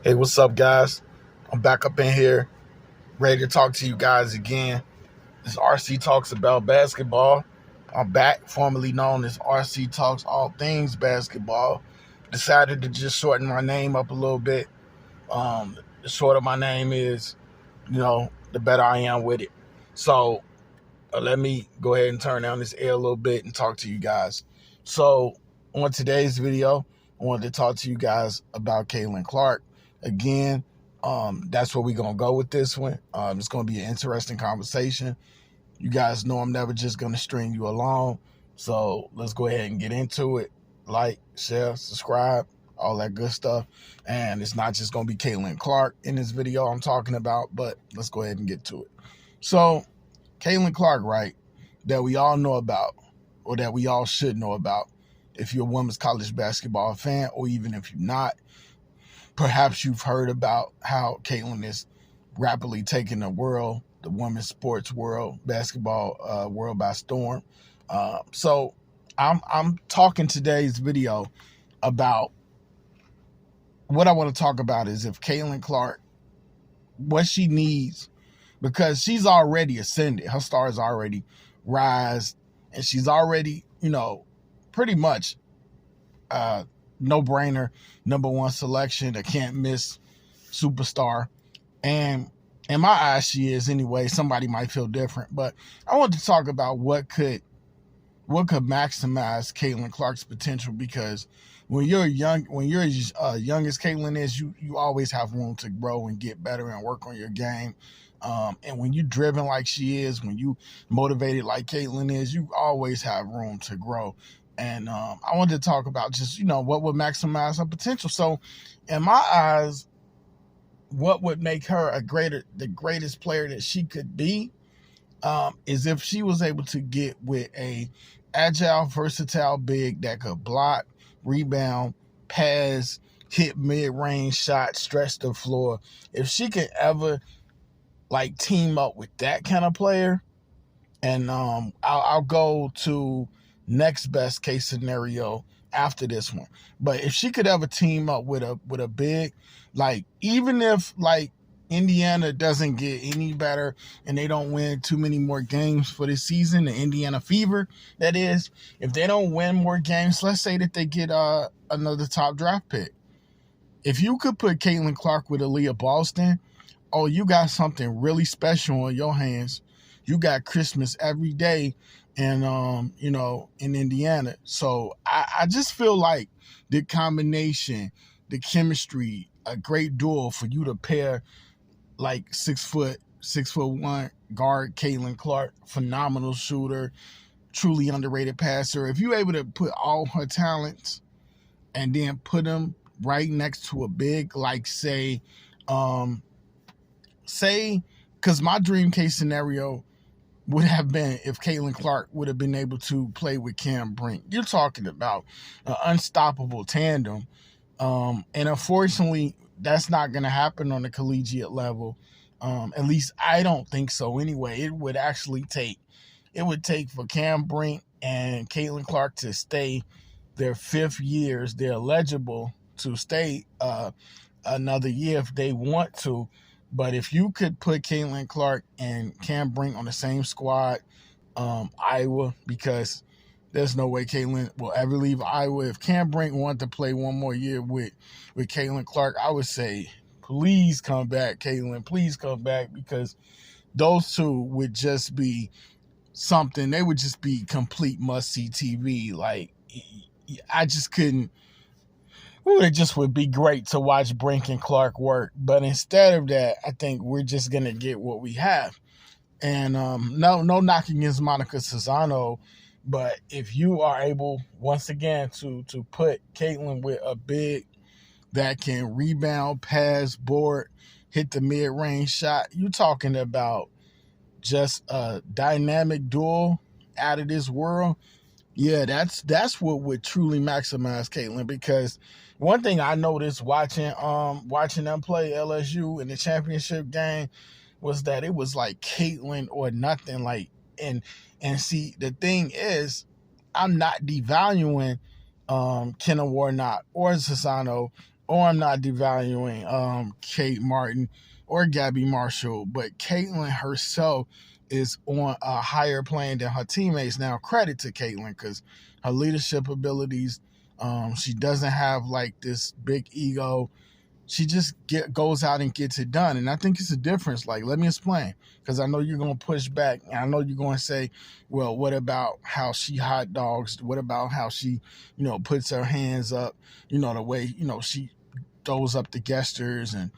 Hey, what's up, guys? I'm back up in here, ready to talk to you guys again. This RC Talks about basketball. I'm back, formerly known as RC Talks All Things Basketball. Decided to just shorten my name up a little bit. The shorter my name is, the better I am with it. So let me go ahead and turn down this air a little bit and talk to you guys. So on today's video, I wanted to talk to you guys about Caitlin Clark. Again, that's where we're going to go with this one. It's going to be an interesting conversation. You guys know I'm never just going to string you along. So let's go ahead and get into it. Like, share, subscribe, all that good stuff. And it's not just going to be Caitlin Clark in this video I'm talking about, but let's go ahead and get to it. So Caitlin Clark, right, that we all know about, or that we all should know about, if you're a women's college basketball fan, or even if you're not. Perhaps you've heard about how Caitlin is rapidly taking the women's sports world, basketball world by storm. So I'm talking today's video about what I want to talk about is if Caitlin Clark, what she needs, because she's already ascended. Her star is already rise, and she's already, pretty much no-brainer, number one selection, a can't-miss superstar. And in my eyes, she is anyway. Somebody might feel different. But I want to talk about what could maximize Caitlin Clark's potential, because when you're young, when you're as young as Caitlin is, you always have room to grow and get better and work on your game. And when you're driven like she is, when you motivated like Caitlin is, you always have room to grow. And I wanted to talk about just, what would maximize her potential. So in my eyes, what would make her the greatest player that she could be, is if she was able to get with a agile, versatile big that could block, rebound, pass, hit mid-range shots, stretch the floor. If she could ever team up with that kind of player, and I'll go to next best case scenario after this one. But if she could ever team up with a big, even if Indiana doesn't get any better and they don't win too many more games for this season, the Indiana Fever, that is, if they don't win more games, let's say that they get another top draft pick. If you could put Caitlin Clark with Aliyah Boston, oh, you got something really special on your hands. You got Christmas every day, and in Indiana. So I just feel like the combination, the chemistry, a great duo for you to pair 6'1" guard Caitlin Clark, phenomenal shooter, truly underrated passer. If you're able to put all her talents and then put them right next to a big, because my dream case scenario would have been if Caitlin Clark would have been able to play with Brink. You're talking about an unstoppable tandem. And unfortunately, that's not going to happen on the collegiate level. At least I don't think so anyway. It would take for Brink and Caitlin Clark to stay their 5th years. They're eligible to stay another year if they want to. But if you could put Caitlin Clark and Brink on the same squad, Iowa, because there's no way Caitlin will ever leave Iowa. If Brink wanted to play one more year with Caitlin Clark, I would say, please come back, Caitlin. Please come back, because those two would just be something. They would just be complete must-see TV. I just couldn't. It just would be great to watch Brink and Clark work. But instead of that, I think we're just going to get what we have. And no knocking against Monica Cesano, but if you are able, once again, to put Caitlin with a big that can rebound, pass, board, hit the mid-range shot, you're talking about just a dynamic duel out of this world. Yeah, that's what would truly maximize Caitlin, because one thing I noticed watching them play LSU in the championship game was that it was like Caitlin or nothing. And see, the thing is, I'm not devaluing Kenna Warnock or Cesano or I'm not devaluing Kate Martin or Gabby Marshall, but Caitlyn herself is on a higher plane than her teammates. Now, credit to Caitlyn because her leadership abilities, she doesn't have like this big ego. She just goes out and gets it done. And I think it's a difference. Like, let me explain, because I know you're going to push back. And I know you're going to say, well, what about how she hot dogs? What about how she, puts her hands up, the way, she throws up the gestures and,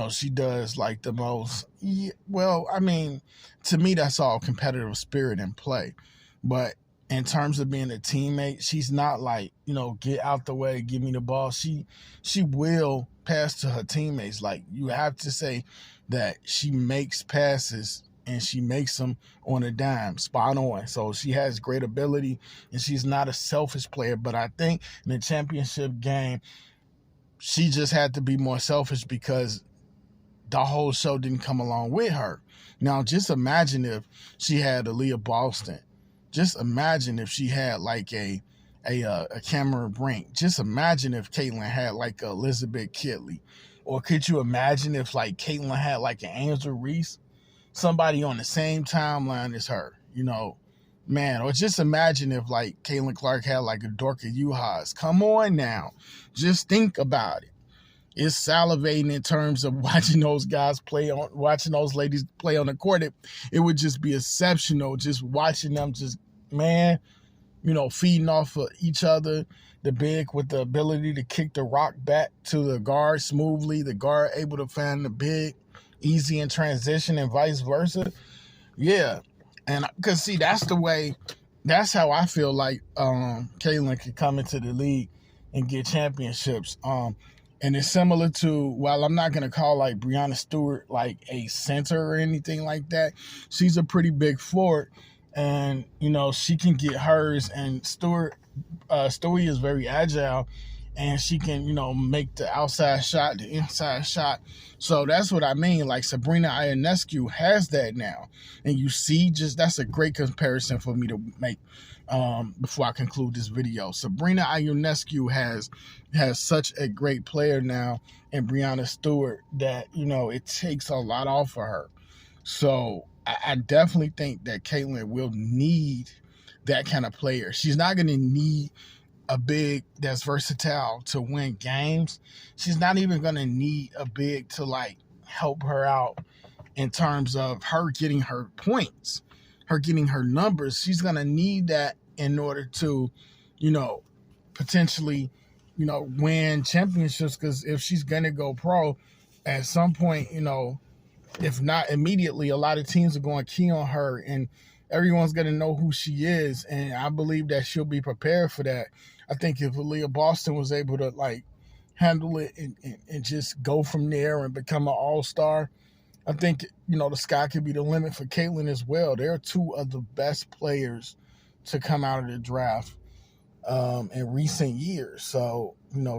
she does like the most. Yeah, well, I mean, to me, that's all competitive spirit in play. But in terms of being a teammate, she's not like, get out the way, give me the ball. She will pass to her teammates. Like, you have to say that she makes passes and she makes them on a dime, spot on. So she has great ability and she's not a selfish player. But I think in the championship game, she just had to be more selfish because the whole show didn't come along with her. Now, just imagine if she had Aliyah Boston. Just imagine if she had like a Cameron Brink. Just imagine if Caitlyn had like a Elizabeth Kitley. Or could you imagine if like Caitlyn had like an Angel Reese? Somebody on the same timeline as her, man. Or just imagine if like Caitlin Clark had like a Dorka Juhasz. Come on now. Just think about it. It's salivating in terms of watching those guys watching those ladies play on the court. It would just be exceptional just watching them feeding off of each other. The big with the ability to kick the rock back to the guard smoothly. The guard able to find the big easy in transition and vice versa. Yeah. And because, see, that's how I feel like Caitlyn could come into the league and get championships. And it's similar to, while I'm not going to call like Breanna Stewart like a center or anything like that, she's a pretty big forward. And, she can get hers. And Stewie is very agile. And she can, make the outside shot, the inside shot. So that's what I mean. Like Sabrina Ionescu has that now. And you see, that's a great comparison for me to make before I conclude this video. Sabrina Ionescu has such a great player now in Breanna Stewart that, it takes a lot off of her. So I definitely think that Caitlyn will need that kind of player. She's not going to need a big that's versatile to win games. She's not even going to need a big to like help her out in terms of her getting her points, her getting her numbers. She's going to need that in order to, potentially, win championships. Because if she's going to go pro at some point, if not immediately, a lot of teams are going to key on her and everyone's going to know who she is. And I believe that she'll be prepared for that. I think if Aliyah Boston was able to like handle it and just go from there and become an all-star, I think, the sky could be the limit for Caitlyn as well. They're two of the best players to come out of the draft in recent years. So,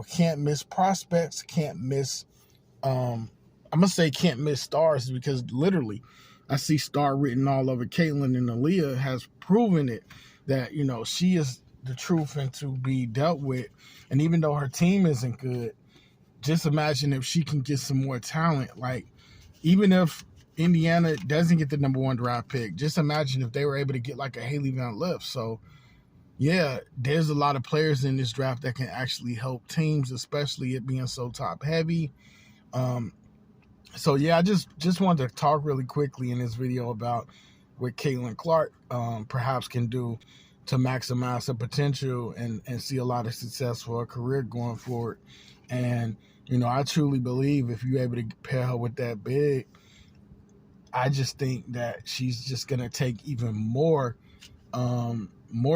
can't miss prospects, can't miss, I'm going to say can't miss stars, because literally I see star written all over Caitlyn, and Aliyah has proven it that, she is the truth and to be dealt with. And even though her team isn't good, just imagine if she can get some more talent. Like, even if Indiana doesn't get the number 1 draft pick, just imagine if they were able to get like a Haley Van Lith. So yeah, there's a lot of players in this draft that can actually help teams, especially it being so top heavy. So yeah, I just wanted to talk really quickly in this video about what Caitlyn Clark perhaps can do to maximize her potential and see a lot of success for her career going forward. And, I truly believe if you're able to pair her with that big, I just think that she's just going to take even more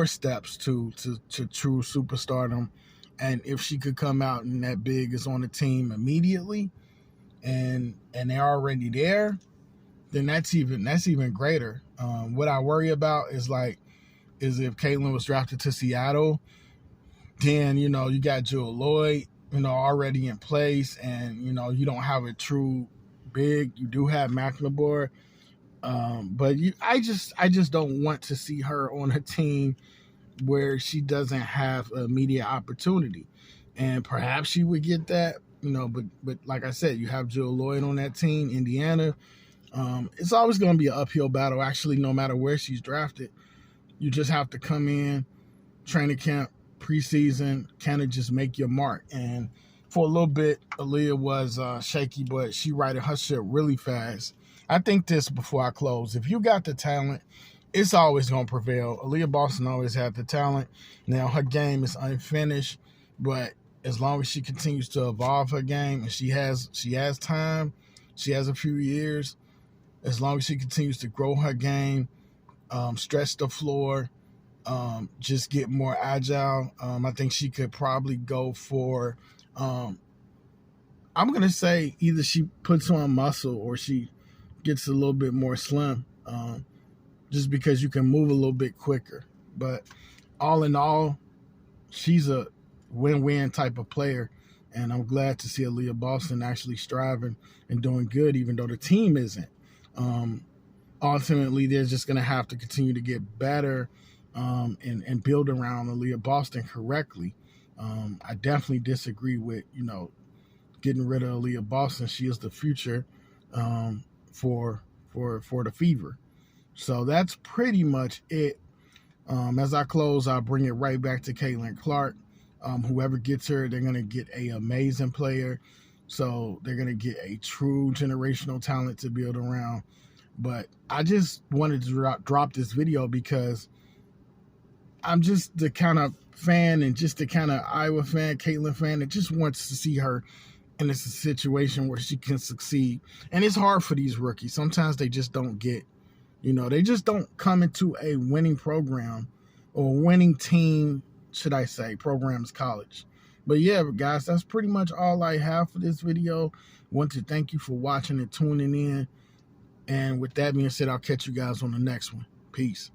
steps to true superstardom. And if she could come out and that big is on the team immediately and they're already there, then that's even greater. What I worry about is if Caitlyn was drafted to Seattle, then, you got Jewel Lloyd, already in place, and, you don't have a true big. You do have McNamara, but I just don't want to see her on a team where she doesn't have a media opportunity. And perhaps she would get that, but like I said, you have Jill Lloyd on that team, Indiana. It's always going to be an uphill battle, actually, no matter where she's drafted. You just have to come in, training camp, preseason, kind of just make your mark. And for a little bit, Aliyah was shaky, but she righted her ship really fast. I think this before I close. If you got the talent, it's always going to prevail. Aliyah Boston always had the talent. Now, her game is unfinished, but as long as she continues to evolve her game, and she has time, she has a few years, as long as she continues to grow her game, stretch the floor, just get more agile, I think she could probably go for, I'm going to say either she puts on muscle or she gets a little bit more slim, just because you can move a little bit quicker. But all in all, she's a win-win type of player, and I'm glad to see Aliyah Boston actually striving and doing good, even though the team isn't. Ultimately, they're just going to have to continue to get better and build around Aliyah Boston correctly. I definitely disagree with, getting rid of Aliyah Boston. She is the future for the Fever. So that's pretty much it. As I close, I'll bring it right back to Caitlin Clark. Whoever gets her, they're going to get an amazing player. So they're going to get a true generational talent to build around. But I just wanted to drop this video because I'm just the kind of fan and just the kind of Iowa fan, Caitlin fan, that just wants to see her in a situation where she can succeed. And it's hard for these rookies. Sometimes they just don't get, they just don't come into a winning program or winning team, should I say, programs college. But yeah, guys, that's pretty much all I have for this video. Want to thank you for watching and tuning in. And with that being said, I'll catch you guys on the next one. Peace.